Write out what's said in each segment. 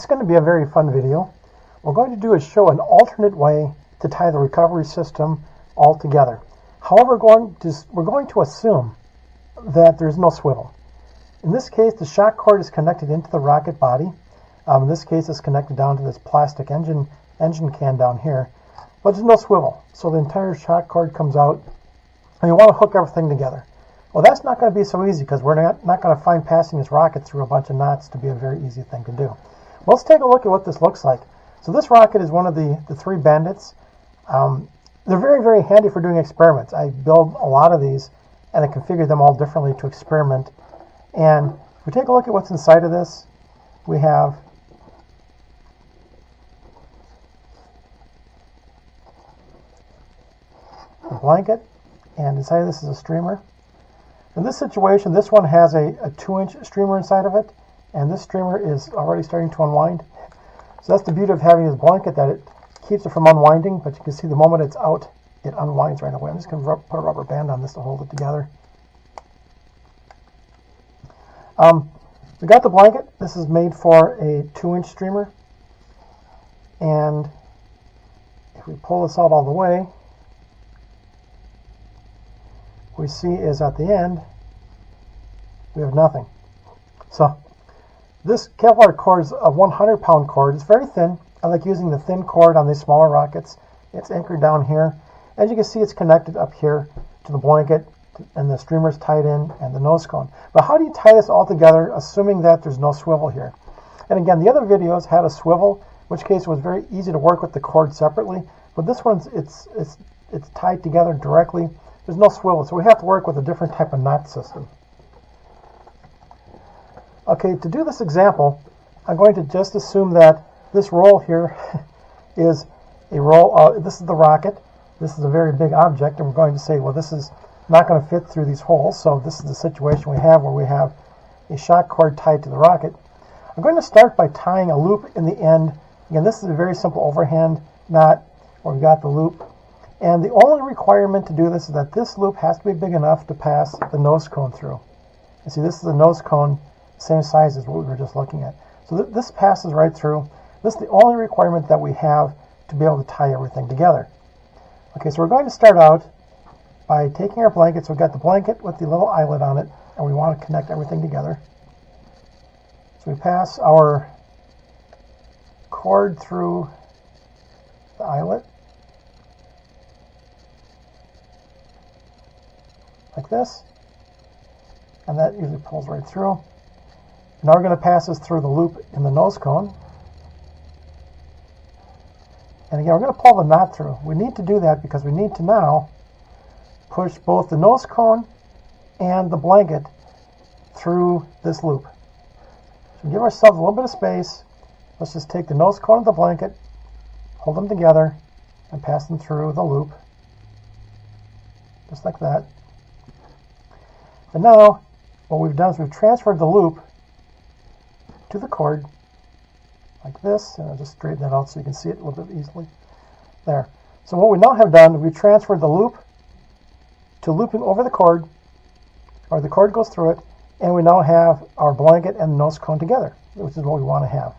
is going to be a very fun video. What we're going to do is show an alternate way to tie the recovery system all together. However, we're going to assume that there's no swivel. In this case, the shock cord is connected into the rocket body. In this case, it's connected down to this plastic engine can down here. But there's no swivel, so the entire shock cord comes out, and you want to hook everything together. Well, that's not going to be so easy because we're not going to find passing this rocket through a bunch of knots to be a very easy thing to do. Well, let's take a look at what this looks like. So this rocket is one of the three Bandits. They're very, very handy for doing experiments. I build a lot of these, and I configure them all differently to experiment. And if we take a look at what's inside of this, we have a blanket, and inside of this is a streamer. In this situation, this one has a 2-inch streamer inside of it, and this streamer is already starting to unwind. So that's the beauty of having this blanket, that it keeps it from unwinding, but you can see the moment it's out, it unwinds right away. I'm just going to put a rubber band on this to hold it together. We got the blanket. This is made for a 2-inch streamer, and if we pull this out all the way, what we see is at the end we have nothing. So this Kevlar cord is a 100-pound cord. It's very thin. I like using the thin cord on these smaller rockets. It's anchored down here. As you can see, it's connected up here to the blanket, and the streamer's tied in, and the nose cone. But how do you tie this all together, assuming that there's no swivel here? And again, the other videos had a swivel, in which case it was very easy to work with the cord separately. But this one's it's tied together directly. There's no swivel, so we have to work with a different type of knot system. Okay, to do this example, I'm going to just assume that this roll here is a roll. This is the rocket. This is a very big object, and we're going to say, well, this is not going to fit through these holes, so this is the situation we have where we have a shock cord tied to the rocket. I'm going to start by tying a loop in the end. Again, this is a very simple overhand knot where we've got the loop. And the only requirement to do this is that this loop has to be big enough to pass the nose cone through. You see, this is the nose cone, same size as what we were just looking at. So this passes right through. This is the only requirement that we have to be able to tie everything together. Okay, so we're going to start out by taking our blanket. So we've got the blanket with the little eyelet on it, and we want to connect everything together. So we pass our cord through the eyelet, like this, and that usually pulls right through. Now we're going to pass this through the loop in the nose cone. And again, we're going to pull the knot through. We need to do that because we need to now push both the nose cone and the blanket through this loop. So give ourselves a little bit of space. Let's just take the nose cone and the blanket, hold them together, and pass them through the loop, just like that. And now, what we've done is we've transferred the loop to the cord, like this, and I'll just straighten that out so you can see it a little bit easily. There. So what we now have done, we've transferred the loop to looping over the cord, or the cord goes through it, and we now have our blanket and nose cone together, which is what we want to have.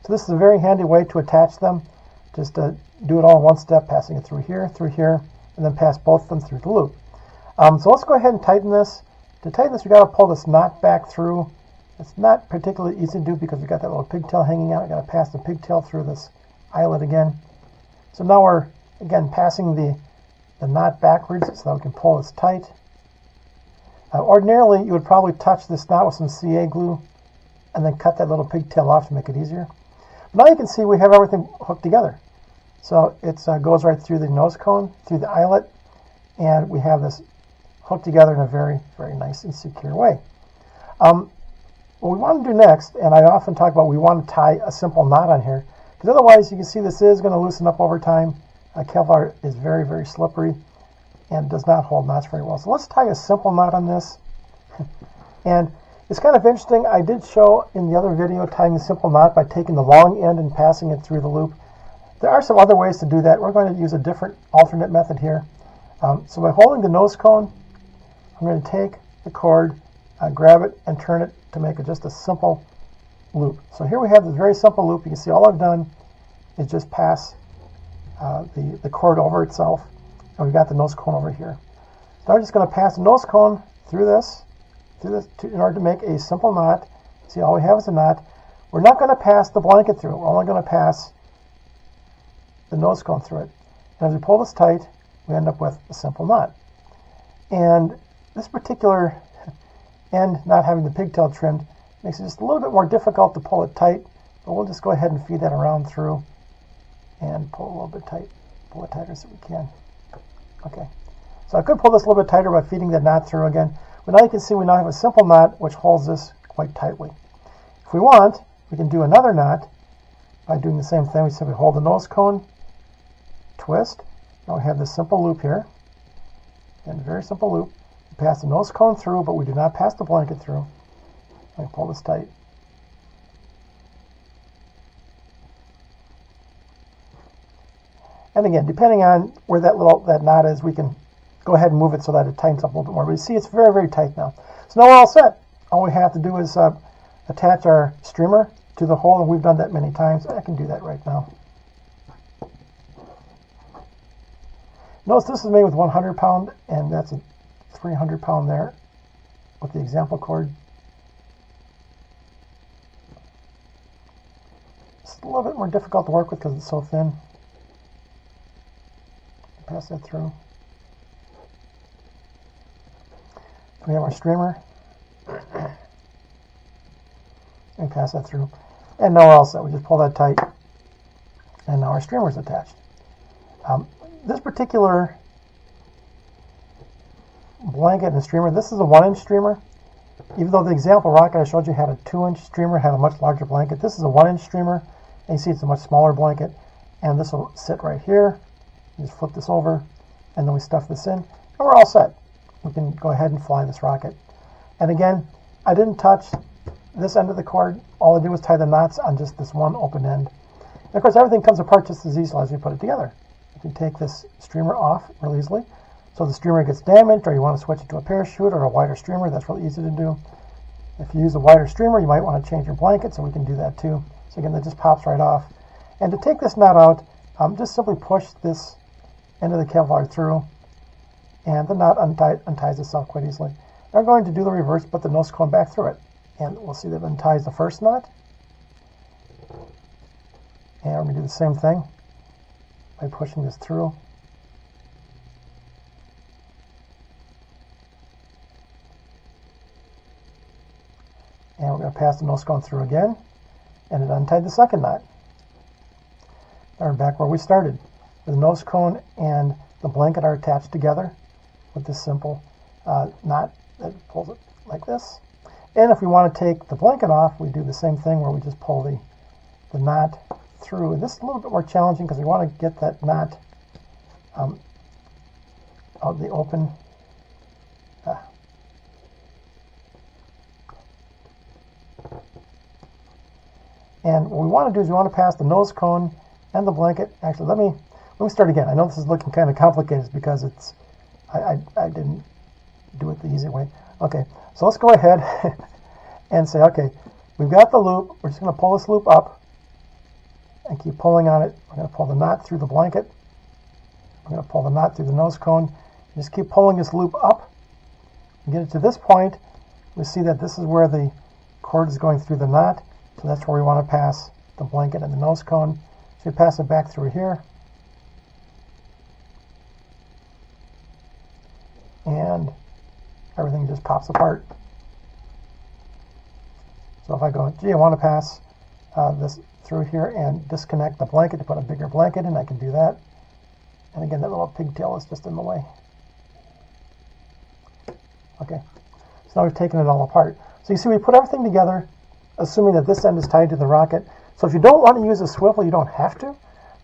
So this is a very handy way to attach them. Just to do it all in one step, passing it through here, and then pass both of them through the loop. So let's go ahead and tighten this. To tighten this, we've got to pull this knot back through. It's not particularly easy to do because we've got that little pigtail hanging out. We've got to pass the pigtail through this eyelet again. So now we're, again, passing the knot backwards so that we can pull this tight. Ordinarily, you would probably touch this knot with some CA glue and then cut that little pigtail off to make it easier. Now you can see we have everything hooked together. So it goes right through the nose cone, through the eyelet, and we have this hooked together in a very, very nice and secure way. What we want to do next, and I often talk about, we want to tie a simple knot on here, because otherwise you can see this is going to loosen up over time. Kevlar is very, very slippery and does not hold knots very well. So let's tie a simple knot on this. And it's kind of interesting. I did show in the other video tying a simple knot by taking the long end and passing it through the loop. There are some other ways to do that. We're going to use a different alternate method here. So by holding the nose cone, I'm going to take the cord, grab it, and turn it to make it just a simple loop. So here we have this very simple loop. You can see all I've done is just pass the cord over itself, and we've got the nose cone over here. So I'm just going to pass the nose cone through this in order to make a simple knot. See, all we have is a knot. We're not going to pass the blanket through. We're only going to pass the nose cone through it. And as we pull this tight, we end up with a simple knot. And this particular end, not having the pigtail trimmed, makes it just a little bit more difficult to pull it tight, but we'll just go ahead and feed that around through and pull a little bit tight, pull it tighter so we can. Okay, so I could pull this a little bit tighter by feeding that knot through again, but now you can see we now have a simple knot which holds this quite tightly. If we want, we can do another knot by doing the same thing. We simply hold the nose cone, twist. Now we have this simple loop here, and a very simple loop. We pass the nose cone through, but we do not pass the blanket through. I pull this tight. And again, depending on where that knot is, we can go ahead and move it so that it tightens up a little bit more. But you see, it's very, very tight now. So now we're all set. All we have to do is attach our streamer to the hole, and we've done that many times. I can do that right now. Notice this is made with 100 pound, and that's a 300 pound there with the example cord. It's a little bit more difficult to work with because it's so thin. Pass that through. We have our streamer. And pass that through. And now we're all set. We just pull that tight, and now our streamer is attached. This particular blanket and streamer, this is a 1-inch streamer. Even though the example rocket I showed you had a 2-inch streamer, had a much larger blanket, this is a 1-inch streamer, and you see it's a much smaller blanket. And this will sit right here. You just flip this over, and then we stuff this in, and we're all set. We can go ahead and fly this rocket. And again, I didn't touch this end of the cord. All I did was tie the knots on just this one open end. And of course, everything comes apart just as easily as you put it together. You can take this streamer off real easily. So if the streamer gets damaged, or you want to switch it to a parachute or a wider streamer, that's really easy to do. If you use a wider streamer, you might want to change your blanket, so we can do that too. So again, that just pops right off. And to take this knot out, just simply push this end of the Kevlar through, and the knot unties itself quite easily. Now I'm going to do the reverse, put the nose cone back through it, and we'll see that it unties the first knot. And we're going to do the same thing by pushing this through. And we're going to pass the nose cone through again, and it untied the second knot. Now we're back where we started. The nose cone and the blanket are attached together with this simple knot that pulls it like this. And if we want to take the blanket off, we do the same thing where we just pull the knot through. And this is a little bit more challenging because we want to get that knot out of the open. And what we want to do is we want to pass the nose cone and the blanket. Actually, let me start again. I know this is looking kind of complicated because it's I didn't do it the easy way. Okay, so let's go ahead and say, okay, we've got the loop. We're just going to pull this loop up and keep pulling on it. We're going to pull the knot through the blanket. We're going to pull the knot through the nose cone. Just keep pulling this loop up. We get it to this point. We see that this is where the cord is going through the knot. So that's where we want to pass the blanket and the nose cone. So we pass it back through here. And everything just pops apart. So if I go, gee, I want to pass this through here and disconnect the blanket to put a bigger blanket in, I can do that. And again, that little pigtail is just in the way. Okay, so now we've taken it all apart. So you see we put everything together, assuming that this end is tied to the rocket. So if you don't want to use a swivel, you don't have to.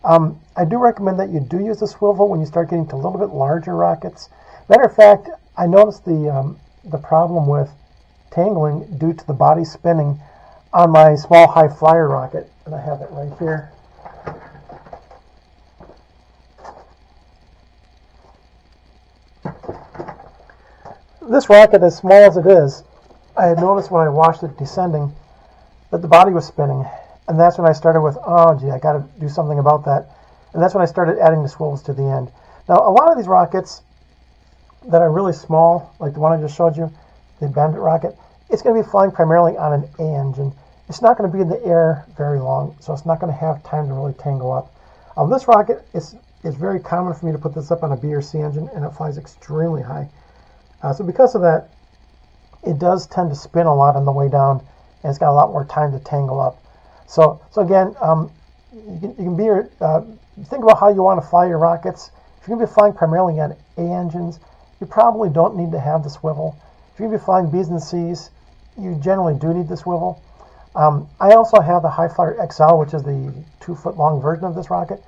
I do recommend that you do use a swivel when you start getting to a little bit larger rockets. Matter of fact, I noticed the problem with tangling due to the body spinning on my small high flyer rocket, and I have it right here. This rocket, as small as it is, I had noticed when I watched it descending that the body was spinning. And that's when I started with, oh gee, I got to do something about that. And that's when I started adding the swivels to the end. Now, a lot of these rockets that are really small, like the one I just showed you, the Bandit rocket, it's going to be flying primarily on an A engine. It's not going to be in the air very long, so it's not going to have time to really tangle up. This rocket is very common for me to put this up on a B or C engine, and it flies extremely high. So because of that, it does tend to spin a lot on the way down, and it's got a lot more time to tangle up. So again, you can think about how you want to fly your rockets. If you're going to be flying primarily on A engines, you probably don't need to have the swivel. If you're going to be flying B's and C's, you generally do need the swivel. I also have the High Flyer XL, which is the 2-foot long version of this rocket.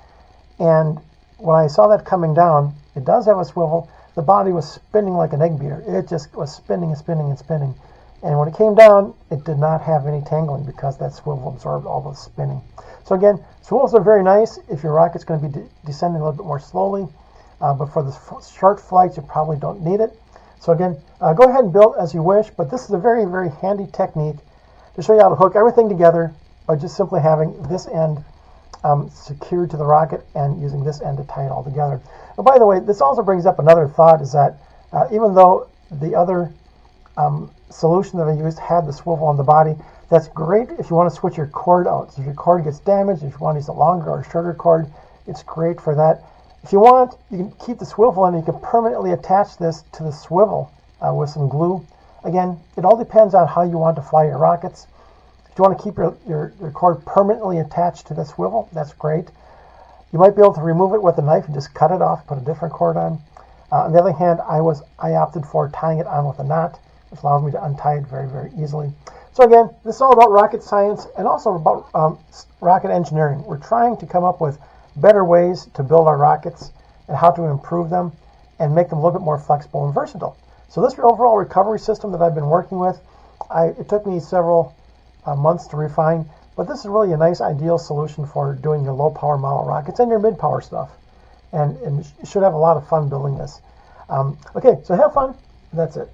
And when I saw that coming down, it does have a swivel. The body was spinning like an egg beater. It just was spinning and spinning and spinning. And when it came down, it did not have any tangling because that swivel absorbed all the spinning. So again, swivels are very nice if your rocket's going to be descending a little bit more slowly. But for the short flights, you probably don't need it. So again, go ahead and build as you wish. But this is a very, very handy technique to show you how to hook everything together by just simply having this end secured to the rocket and using this end to tie it all together. And by the way, this also brings up another thought, is that even though the other solution that I used had the swivel on the body, that's great if you want to switch your cord out. So if your cord gets damaged, if you want to use a longer or shorter cord, it's great for that. If you want, you can keep the swivel and you can permanently attach this to the swivel with some glue. Again, it all depends on how you want to fly your rockets. If you want to keep your cord permanently attached to the swivel, that's great. You might be able to remove it with a knife and just cut it off, put a different cord on. On the other hand, I opted for tying it on with a knot, which allows me to untie it very, very easily. So again, this is all about rocket science and also about rocket engineering. We're trying to come up with better ways to build our rockets and how to improve them and make them a little bit more flexible and versatile. So this overall recovery system that I've been working with, it took me several months to refine, but this is really a nice ideal solution for doing your low power model rockets and your mid power stuff. And you should have a lot of fun building this. Okay, so have fun. That's it.